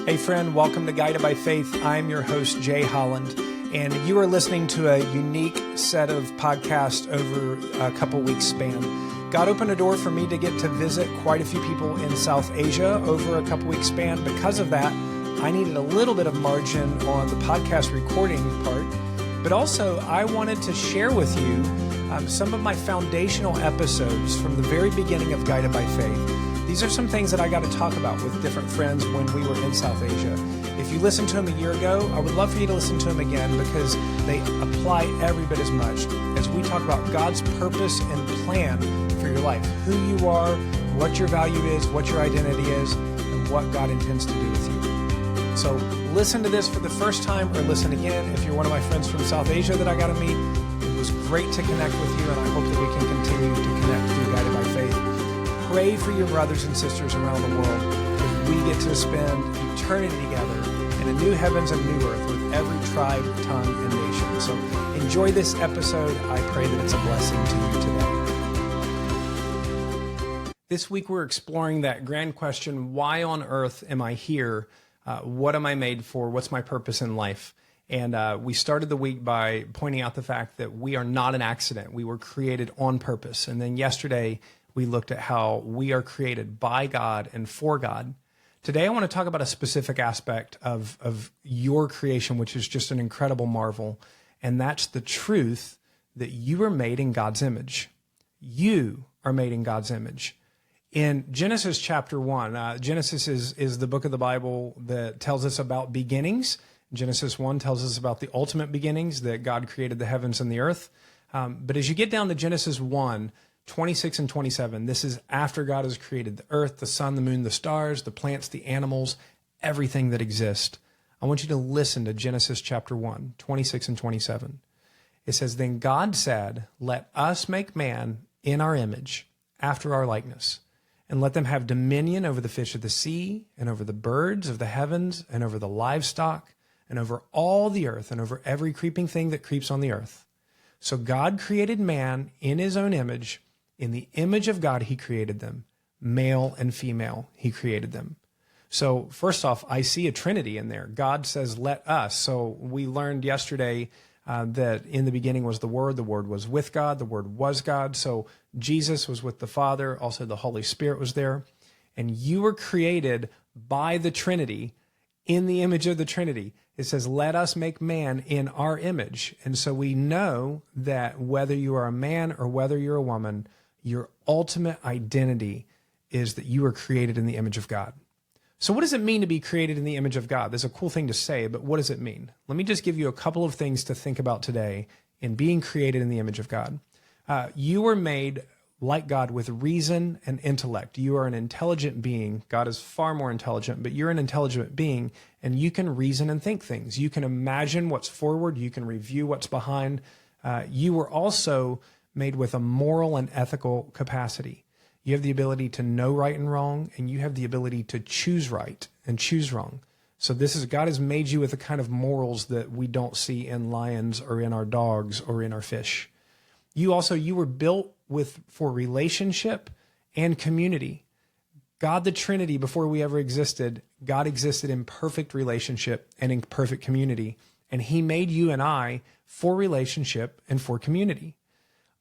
Hey friend, welcome to Guided by Faith. I'm your host, Jay Holland, and you are listening to a unique set of podcasts over a couple weeks span. God opened a door for me to get to visit quite a few people in South Asia over a couple weeks span. Because of that, I needed a little bit of margin on the podcast recording part, but also I wanted to share with you some of my foundational episodes from the very beginning of Guided by Faith. These are some things that I got to talk about with different friends when we were in South Asia. If you listened to them a year ago, I would love for you to listen to them again because they apply every bit as much as we talk about God's purpose and plan for your life, who you are, what your value is, what your identity is, and what God intends to do with you. So listen to this for the first time or listen again. If you're one of my friends from South Asia that I got to meet, it was great to connect with you, and I hope that we can continue to connect through Guided by Faith. Pray for your brothers and sisters around the world as we get to spend eternity together in a new heavens and new earth with every tribe, tongue, and nation. So enjoy this episode. I pray that it's a blessing to you today. This week we're exploring that grand question, why on earth am I here? What am I made for? What's my purpose in life? And we started the week by pointing out the fact that we are not an accident. We were created on purpose. And then yesterday, we looked at how we are created by God and for God. Today, I want to talk about a specific aspect of your creation, which is just an incredible marvel. And that's the truth that you are made in God's image. You are made in God's image. In Genesis chapter 1, Genesis is the book of the Bible that tells us about beginnings. Genesis 1 tells us about the ultimate beginnings, that God created the heavens and the earth. But as you get down to Genesis 1, 26 and 27, this is after God has created the earth, the sun, the moon, the stars, the plants, the animals, everything that exists. I want you to listen to Genesis chapter 1, 26 and 27. It says, "Then God said, 'Let us make man in our image, after our likeness, and let them have dominion over the fish of the sea, and over the birds of the heavens, and over the livestock, and over all the earth, and over every creeping thing that creeps on the earth.' So God created man in his own image. In the image of God, he created them. Male and female, he created them." So first off, I see a Trinity in there. God says, let us. So we learned yesterday that in the beginning was the Word was with God, the Word was God. So Jesus was with the Father, also the Holy Spirit was there. And you were created by the Trinity in the image of the Trinity. It says, let us make man in our image. And so we know that whether you are a man or whether you're a woman, your ultimate identity is that you are created in the image of God. So what does it mean to be created in the image of God? There's a cool thing to say, but what does it mean? Let me just give you a couple of things to think about today in being created in the image of God. You were made like God with reason and intellect. You are an intelligent being. God is far more intelligent, but you're an intelligent being, and you can reason and think things. You can imagine what's forward. You can review what's behind. You were also made with a moral and ethical capacity. You have the ability to know right and wrong, and you have the ability to choose right and choose wrong. So God has made you with a kind of morals that we don't see in lions or in our dogs or in our fish. You were built for relationship and community. God, the Trinity, before we ever existed, God existed in perfect relationship and in perfect community. And he made you and I for relationship and for community.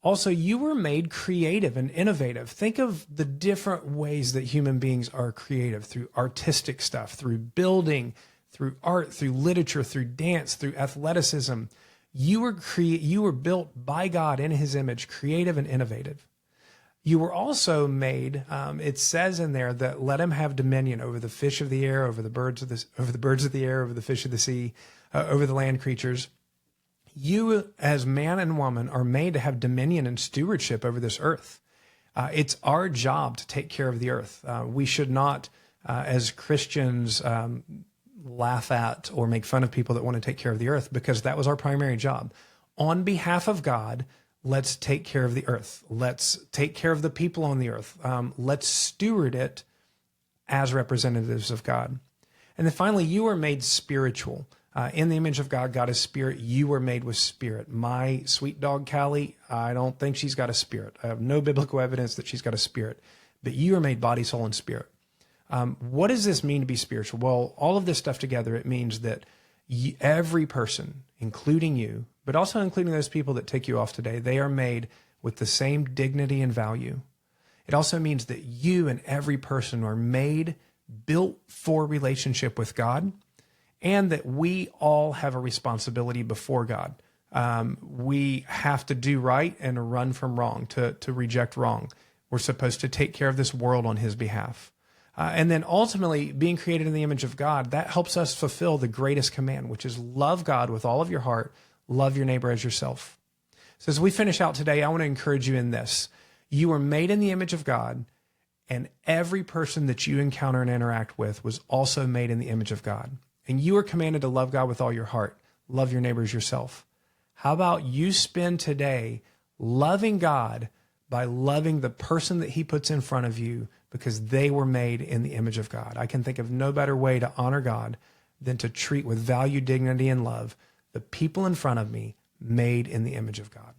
Also, you were made creative and innovative. Think of the different ways that human beings are creative, through artistic stuff, through building, through art, through literature, through dance, through athleticism. You were built by God in his image, creative and innovative. You were also made, it says in there that let him have dominion over the fish of the air, over the birds of the air, over the fish of the sea, over the land creatures. You, as man and woman, are made to have dominion and stewardship over this earth. It's our job to take care of the earth. We should not, as Christians, laugh at or make fun of people that want to take care of the earth, because that was our primary job. On behalf of God, let's take care of the earth. Let's take care of the people on the earth. Let's steward it as representatives of God. And then finally, you are made spiritual. In the image of God, God is spirit. You were made with spirit. My sweet dog, Callie, I don't think she's got a spirit. I have no biblical evidence that she's got a spirit. But you are made body, soul, and spirit. What does this mean to be spiritual? Well, all of this stuff together, it means that every person, including you, but also including those people that take you off today, they are made with the same dignity and value. It also means that you and every person are made, built for relationship with God, and that we all have a responsibility before God. We have to do right and run from wrong, to reject wrong. We're supposed to take care of this world on his behalf. And then ultimately, being created in the image of God, that helps us fulfill the greatest command, which is love God with all of your heart, love your neighbor as yourself. So as we finish out today, I want to encourage you in this. You were made in the image of God, and every person that you encounter and interact with was also made in the image of God. And you are commanded to love God with all your heart, love your neighbor as yourself. How about you spend today loving God by loving the person that he puts in front of you, because they were made in the image of God. I can think of no better way to honor God than to treat with value, dignity, and love the people in front of me made in the image of God.